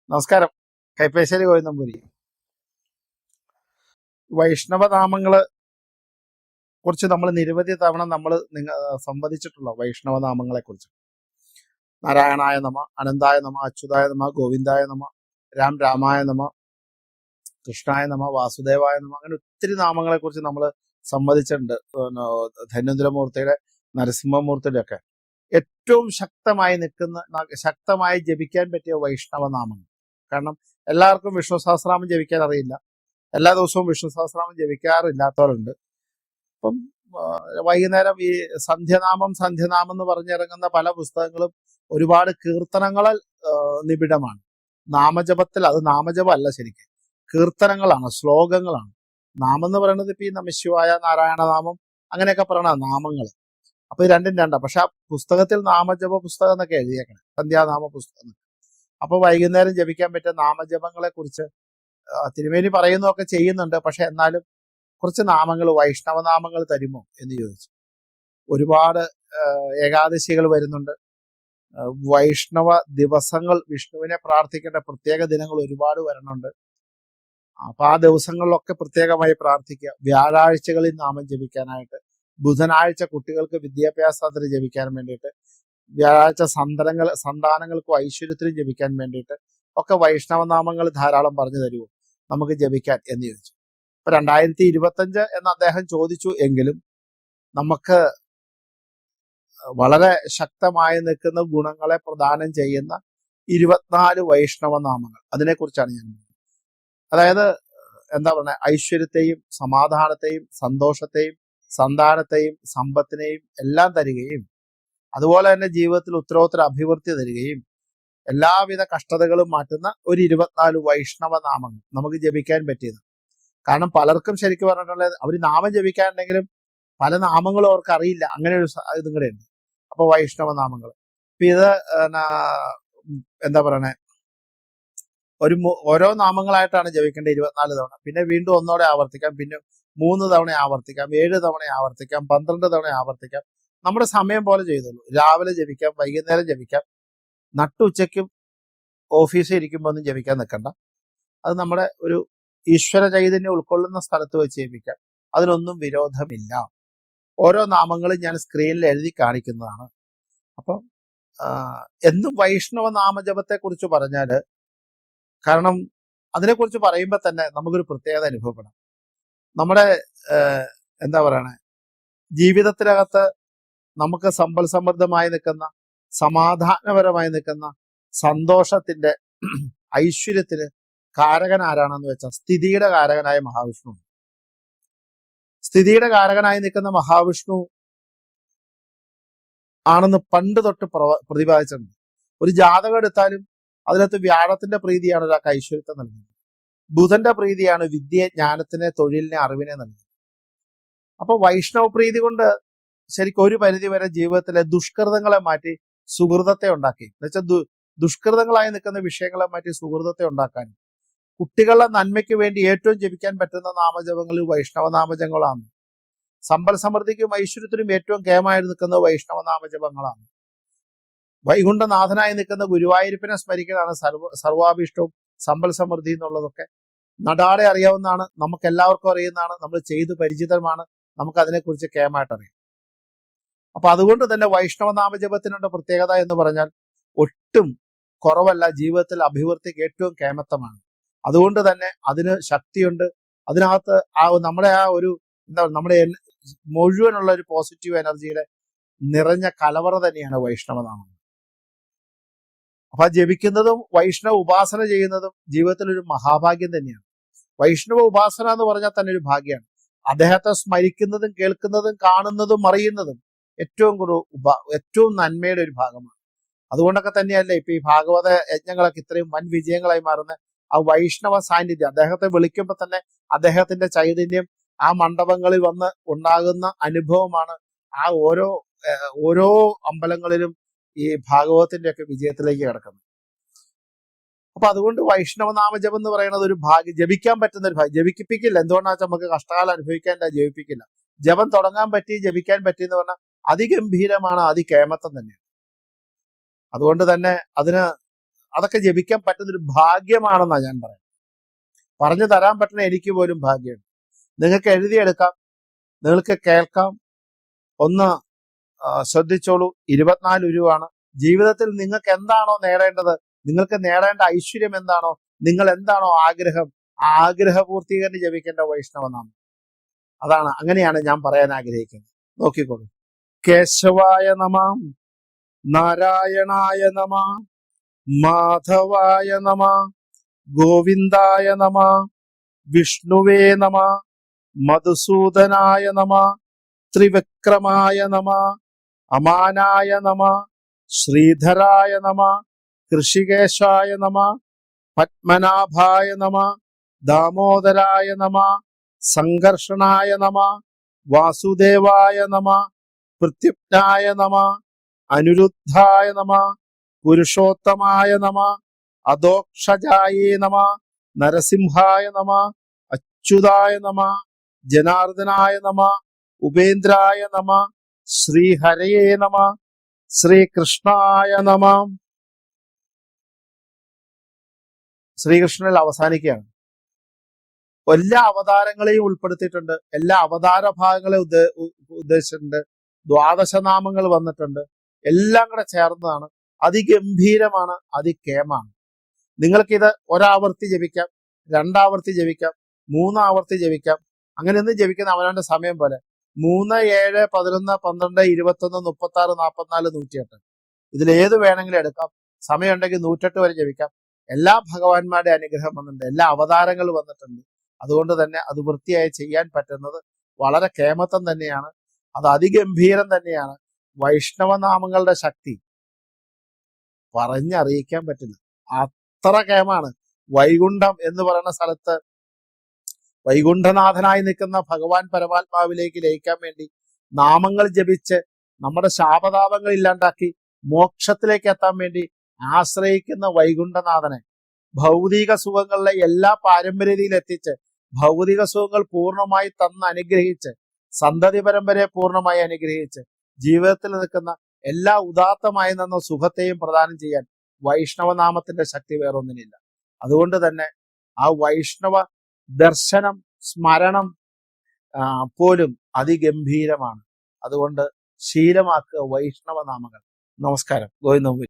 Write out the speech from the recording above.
നമസ്കാരം. കൈപ്പേശ്ശേരി ഗോവിന്ദമ്പുരി. വൈഷ്ണവനാമങ്ങളെ കുറിച്ച് നമ്മൾ നിരവധി തവണ നമ്മൾ സംവദിച്ചിട്ടുള്ള വൈഷ്ണവനാമങ്ങളെ കുറിച്ച്. നാരായണായ നമ, അനന്തായ നമ, അച്യുതായ നമ, ഗോവിന്ദായ നമ, രാമായ നമ, കൃഷ്ണായ നമ, വാസുദേവായ നമ, അങ്ങനെ ഒത്തിരി നാമങ്ങളെ കുറിച്ച് നമ്മൾ സംവദിച്ചിട്ടുണ്ട്. ധന്വന്തരമൂർത്തിയുടെ, നരസിംഹമൂർത്തിയുടെ ഒക്കെ ഏറ്റവും ശക്തമായി ശക്തമായി ജപിക്കാൻ പറ്റിയ വൈഷ്ണവനാമങ്ങൾ. കാരണം എല്ലാവർക്കും വിഷ്ണു സഹസ്രനാമം ജപിക്കാൻ അറിയില്ല, എല്ലാ ദിവസവും വിഷ്ണു സഹസ്രനാമം ജപിക്കാറില്ലാത്തവരുണ്ട്. അപ്പം വൈകുന്നേരം ഈ സന്ധ്യനാമം എന്ന് പറഞ്ഞിറങ്ങുന്ന പല പുസ്തകങ്ങളും ഒരുപാട് കീർത്തനങ്ങളാൽ നിബിഡമാണ്. നാമജപത്തിൽ അത് നാമജപം അല്ല, ശരിക്കും കീർത്തനങ്ങളാണ്, ശ്ലോകങ്ങളാണ്. നാമം എന്ന് പറയുന്നത് ഇപ്പൊ ഈ നമഃശിവായ, നാരായണനാമം അങ്ങനെയൊക്കെ പറയണ നാമങ്ങൾ. അപ്പൊ ഇത് രണ്ടും രണ്ടാ. പക്ഷെ ആ പുസ്തകത്തിൽ നാമജപ പുസ്തകം എന്നൊക്കെ എഴുതിയേക്കണം, സന്ധ്യാനാമ പുസ്തകം. അപ്പൊ വൈകുന്നേരം ജപിക്കാൻ പറ്റിയ നാമജപങ്ങളെ കുറിച്ച് തിരുമേനി പറയുന്നതൊക്കെ ചെയ്യുന്നുണ്ട്. പക്ഷെ എന്നാലും കുറച്ച് നാമങ്ങൾ, വൈഷ്ണവനാമങ്ങൾ തരുമോ എന്ന് ചോദിച്ചു. ഒരുപാട് ഏകാദശികൾ വരുന്നുണ്ട്, വൈഷ്ണവ ദിവസങ്ങൾ, വിഷ്ണുവിനെ പ്രാർത്ഥിക്കേണ്ട പ്രത്യേക ദിനങ്ങൾ ഒരുപാട് വരണുണ്ട്. അപ്പൊ ആ ദിവസങ്ങളിലൊക്കെ പ്രത്യേകമായി പ്രാർത്ഥിക്കുക. വ്യാഴാഴ്ചകളിൽ നാമം ജപിക്കാനായിട്ട്, ബുധനാഴ്ച കുട്ടികൾക്ക് വിദ്യാഭ്യാസത്തിന് ജപിക്കാൻ വേണ്ടിയിട്ട്, വ്യാഴാഴ്ച സന്താനങ്ങൾക്കും ഐശ്വര്യത്തിനും ജപിക്കാൻ വേണ്ടിയിട്ട് ഒക്കെ വൈഷ്ണവനാമങ്ങൾ ധാരാളം പറഞ്ഞു തരുമോ നമുക്ക് ജപിക്കാൻ എന്ന് ചോദിച്ചു. ഇപ്പൊ 2025 എന്ന് അദ്ദേഹം ചോദിച്ചു എങ്കിലും നമുക്ക് വളരെ ശക്തമായി നിൽക്കുന്ന ഗുണങ്ങളെ പ്രദാനം ചെയ്യുന്ന 24 വൈഷ്ണവനാമങ്ങൾ, അതിനെക്കുറിച്ചാണ് ഞാൻ പറയുന്നത്. അതായത് എന്താ പറയുക, ഐശ്വര്യത്തെയും സമാധാനത്തെയും സന്തോഷത്തെയും സന്താനത്തെയും സമ്പത്തിനെയും എല്ലാം തരികയും, അതുപോലെ തന്നെ ജീവിതത്തിൽ ഉത്തരോത്തര അഭിവൃദ്ധി തരികയും, എല്ലാവിധ കഷ്ടതകളും മാറ്റുന്ന ഒരു 24 വൈഷ്ണവനാമങ്ങൾ നമുക്ക് ജപിക്കാൻ പറ്റിയത്. കാരണം പലർക്കും ശരിക്കും പറഞ്ഞിട്ടുള്ളത് അവർ നാമം ജപിക്കാനുണ്ടെങ്കിലും പല നാമങ്ങളും അവർക്ക് അറിയില്ല, അങ്ങനെ ഒരു ഇതും കൂടെ ഉണ്ട്. അപ്പൊ വൈഷ്ണവനാമങ്ങൾ ഇപ്പൊ ഇത് എന്താ പറയണേ, ഓരോ നാമങ്ങളായിട്ടാണ് ജപിക്കേണ്ടത് 24 തവണ. പിന്നെ വീണ്ടും ഒന്നോടെ ആവർത്തിക്കാം, പിന്നെ 3 തവണ ആവർത്തിക്കാം, 7 തവണ ആവർത്തിക്കാം, 12 തവണ ആവർത്തിക്കാം. നമ്മുടെ സമയം പോലെ ചെയ്തോളൂ. രാവിലെ ജപിക്കാം, വൈകുന്നേരം ജപിക്കാം, നട്ടുച്ചയ്ക്കും ഓഫീസിൽ ഇരിക്കുമ്പോൾ ഒന്നും ജപിക്കാൻ നിൽക്കണ്ട. അത് നമ്മുടെ ഒരു ഈശ്വര ചൈതന്യം ഉൾക്കൊള്ളുന്ന സ്ഥലത്ത് വെച്ച് ജപിക്കാം, അതിനൊന്നും വിരോധമില്ല. ഓരോ നാമങ്ങളും ഞാൻ സ്ക്രീനിൽ എഴുതി കാണിക്കുന്നതാണ്. അപ്പം എന്നും വൈഷ്ണവ നാമജപത്തെ കുറിച്ച് പറഞ്ഞാല്, കാരണം അതിനെക്കുറിച്ച് പറയുമ്പോൾ തന്നെ നമുക്കൊരു പ്രത്യേകത അനുഭവപ്പെടാം. നമ്മുടെ എന്താ പറയണേ, ജീവിതത്തിനകത്ത് നമുക്ക് സമ്പൽ സമൃദ്ധമായി നിൽക്കുന്ന, സമാധാനപരമായി നിൽക്കുന്ന, സന്തോഷത്തിന്റെ, ഐശ്വര്യത്തിന് കാരകൻ ആരാണെന്ന് വെച്ചാൽ സ്ഥിതിയുടെ കാരകനായ മഹാവിഷ്ണു. സ്ഥിതിയുടെ കാരകനായി നിൽക്കുന്ന മഹാവിഷ്ണു ആണെന്ന് പണ്ട് തൊട്ട് പ്രതിപാദിച്ചിട്ടുണ്ട്. ഒരു ജാതകം എടുത്താലും അതിനകത്ത് വ്യാഴത്തിന്റെ പ്രീതിയാണ് ഒരാൾക്ക് ഐശ്വര്യത്തെ നൽകുന്നത്, ബുധന്റെ പ്രീതിയാണ് വിദ്യ, ജ്ഞാനത്തിനെ, തൊഴിലിനെ, അറിവിനെ നൽകുന്നത്. അപ്പൊ വൈഷ്ണവ പ്രീതി കൊണ്ട് ശരിക്കും ഒരു പരിധി വരെ ജീവിതത്തിലെ ദുഷ്കൃതങ്ങളെ മാറ്റി സുഹൃതത്തെ ഉണ്ടാക്കി, എന്നുവെച്ചാൽ ദുഷ്കൃതങ്ങളായി നിൽക്കുന്ന വിഷയങ്ങളെ മാറ്റി സുഹൃതത്തെ ഉണ്ടാക്കാനും, കുട്ടികളുടെ നന്മയ്ക്ക് വേണ്ടി ഏറ്റവും ജപിക്കാൻ പറ്റുന്ന നാമജപങ്ങളിൽ വൈഷ്ണവ നാമജപങ്ങളാണ്. സമ്പൽ സമൃദ്ധിക്കും ഐശ്വര്യത്തിനും ഏറ്റവും കേമായി നിൽക്കുന്ന വൈഷ്ണവ നാമജപങ്ങളാണ്. വൈകുണ്ഠനാഥനായി നിൽക്കുന്ന ഗുരുവായൂരപ്പനെ സ്മരിക്കുന്നതാണ് സർവാഭീഷ്ടവും സമ്പൽ സമൃദ്ധി എന്നുള്ളതൊക്കെ നടാടെ അറിയാവുന്നതാണ്, നമുക്ക് എല്ലാവർക്കും അറിയുന്നതാണ്, നമ്മൾ ചെയ്ത് പരിചിതമാണ്, നമുക്ക് അതിനെക്കുറിച്ച് കേമായിട്ട് അറിയാം. അപ്പൊ അതുകൊണ്ട് തന്നെ വൈഷ്ണവ നാമജപത്തിനുള്ള പ്രത്യേകത എന്ന് പറഞ്ഞാൽ ഒട്ടും കുറവല്ല, ജീവിതത്തിൽ അഭിവൃദ്ധിക്ക് ഏറ്റവും കേമത്തമാണ്. അതുകൊണ്ട് തന്നെ അതിന് ശക്തിയുണ്ട്. അതിനകത്ത് നമ്മുടെ ആ ഒരു നമ്മുടെ മുഴുവനുള്ള ഒരു പോസിറ്റീവ് എനർജിയുടെ നിറഞ്ഞ കലവറ തന്നെയാണ് വൈഷ്ണവനാമം. അപ്പൊ ജപിക്കുന്നതും വൈഷ്ണവ ഉപാസന ചെയ്യുന്നതും ജീവിതത്തിൽ ഒരു മഹാഭാഗ്യം തന്നെയാണ്. വൈഷ്ണവ ഉപാസന എന്ന് പറഞ്ഞാൽ തന്നെ ഒരു ഭാഗ്യമാണ്. അദ്ദേഹത്തെ സ്മരിക്കുന്നതും കേൾക്കുന്നതും കാണുന്നതും അറിയുന്നതും ഏറ്റവും നന്മയുടെ ഒരു ഭാഗമാണ്. അതുകൊണ്ടൊക്കെ തന്നെയല്ലേ ഇപ്പൊ ഈ ഭാഗവത യജ്ഞങ്ങളൊക്കെ ഇത്രയും വൻ വിജയങ്ങളായി മാറുന്ന ആ വൈഷ്ണവ സാന്നിധ്യം. അദ്ദേഹത്തെ വിളിക്കുമ്പോൾ തന്നെ അദ്ദേഹത്തിന്റെ ചൈതന്യം ആ മണ്ഡപങ്ങളിൽ വന്ന് ഉണ്ടാകുന്ന അനുഭവമാണ് ആ ഓരോ അമ്പലങ്ങളിലും ഈ ഭാഗവതത്തിന്റെ ഒക്കെ വിജയത്തിലേക്ക് കിടക്കുന്നത്. അപ്പൊ അതുകൊണ്ട് വൈഷ്ണവ നാമജപം എന്ന് പറയുന്നത് ഒരു ഭാഗ്യം, ജപിക്കാൻ പറ്റുന്ന ഒരു ഭാഗ്യം. ജപിക്കിപ്പിക്കില്ല, എന്തുകൊണ്ടാ വെച്ചാൽ നമുക്ക് കഷ്ടകാലം അനുഭവിക്കാൻ ജപിപ്പിക്കില്ല. ജപം തുടങ്ങാൻ പറ്റി, ജപിക്കാൻ പറ്റി എന്ന് പറഞ്ഞാൽ അതിഗംഭീരമാണ്, അതികേമത്വം തന്നെയാണ്. അതുകൊണ്ട് തന്നെ അതിന് അതൊക്കെ ജപിക്കാൻ പറ്റുന്നൊരു ഭാഗ്യമാണെന്നാണ് ഞാൻ പറയുന്നത്. പറഞ്ഞു തരാൻ പറ്റുന്ന എനിക്ക് പോലും ഭാഗ്യമുണ്ട്. നിങ്ങൾക്ക് എഴുതിയെടുക്കാം, നിങ്ങൾക്ക് കേൾക്കാം. ഒന്ന് ശ്രദ്ധിച്ചോളൂ. 24 ഉരുവാണ്. ജീവിതത്തിൽ നിങ്ങൾക്ക് എന്താണോ നേടേണ്ടത്, നിങ്ങൾക്ക് നേടേണ്ട ഐശ്വര്യം എന്താണോ, നിങ്ങൾ എന്താണോ ആഗ്രഹം, ആ ആഗ്രഹപൂർത്തീകരണം ജപിക്കേണ്ട വൈഷ്ണവനാമം അതാണ്. അങ്ങനെയാണ് ഞാൻ പറയാൻ ആഗ്രഹിക്കുന്നത്. നോക്കിക്കോളൂ. കേശവായ നമ, നാരായണായ നമ, മാധവായ നമ, ഗോവിന്ദായ നമ, വിഷ്ണുവേ നമ, മധുസൂദനായ നമ, ത്രിവിക്രമായ നമ, അമാനായ നമ, ശ്രീധരായ നമ, കൃഷികേശായ നമ, പത്മനാഭായ നമ, ദാമോദരായ നമ, സംഘർഷണായ നമ, വാസുദേവായ നമ, പൃഥ്വിജ്ഞായ നമ, അനിരുദ്ധായ നമ, പുരുഷോത്തമായ നമ, അദോക്ഷജായേ നമ, നരസിംഹായ നമ, അച്യുതായ നമ, ജനാർദ്ദനായ നമ, ഉപേന്ദ്രായ നമ, ശ്രീഹരയേ നമ, ശ്രീകൃഷ്ണായ നമ. ശ്രീകൃഷ്ണനിൽ അവസാനിക്കുകയാണ്. എല്ലാ അവതാരങ്ങളെയും ഉൾപ്പെടുത്തിയിട്ടുണ്ട്. എല്ലാ അവതാര ഭാഗങ്ങളെ ഉദ്ദേശിച്ചിട്ടുണ്ട്. 12 നാമങ്ങൾ വന്നിട്ടുണ്ട്. എല്ലാം കൂടെ ചേർന്നതാണ്. അതിഗംഭീരമാണ്, അതികേമാണ്. നിങ്ങൾക്കിത് ഒരാവർത്തി ജപിക്കാം, 2 ആവർത്തി ജപിക്കാം, 3 ആവർത്തി ജപിക്കാം. അങ്ങനെയൊന്നും ജപിക്കുന്ന അവനവന്റെ സമയം പോലെ. 3, 7, 11, 12, 21, 36, 44, 108 ഇതിലേത് വേണമെങ്കിലും എടുക്കാം. സമയമുണ്ടെങ്കിൽ 108 വരെ ജപിക്കാം. എല്ലാ ഭഗവാന്മാരുടെ അനുഗ്രഹം വന്നിട്ടുണ്ട്, എല്ലാ അവതാരങ്ങൾ വന്നിട്ടുണ്ട്. അതുകൊണ്ട് തന്നെ അത് വൃത്തിയായി ചെയ്യാൻ പറ്റുന്നത് വളരെ കേമത്വം തന്നെയാണ്. അത് അതിഗംഭീരം തന്നെയാണ്. വൈഷ്ണവനാമങ്ങളുടെ ശക്തി പറഞ്ഞറിയിക്കാൻ പറ്റില്ല, അത്ര കേമാണ്. വൈകുണ്ഠം എന്ന് പറയുന്ന സ്ഥലത്ത് വൈകുണ്ഠനാഥനായി നിൽക്കുന്ന ഭഗവാൻ പരമാത്മാവിലേക്ക് ലയിക്കാൻ വേണ്ടി നാമങ്ങൾ ജപിച്ച് നമ്മുടെ ശാപതാപങ്ങൾ ഇല്ലാണ്ടാക്കി മോക്ഷത്തിലേക്ക് എത്താൻ വേണ്ടി ആശ്രയിക്കുന്ന വൈകുണ്ഠനാഥനെ ഭൗതിക സുഖങ്ങളിലെ എല്ലാ പാരമ്പര്യതയിൽ എത്തിച്ച് ഭൗതിക സുഖങ്ങൾ പൂർണ്ണമായി തന്ന് അനുഗ്രഹിച്ച് സന്തതി പരമ്പരയെ പൂർണ്ണമായി അനുഗ്രഹിച്ച് ജീവിതത്തിൽ നിൽക്കുന്ന എല്ലാ ഉദാത്തമായി നിന്ന സുഖത്തെയും പ്രദാനം ചെയ്യാൻ വൈഷ്ണവനാമത്തിന്റെ ശക്തി വേറൊന്നിനില്ല. അതുകൊണ്ട് തന്നെ ആ വൈഷ്ണവ ദർശനം സ്മരണം പോലും അതിഗംഭീരമാണ്. അതുകൊണ്ട് ശീലമാക്കുക വൈഷ്ണവനാമങ്ങൾ. നമസ്കാരം. ഗോവിന്ദ.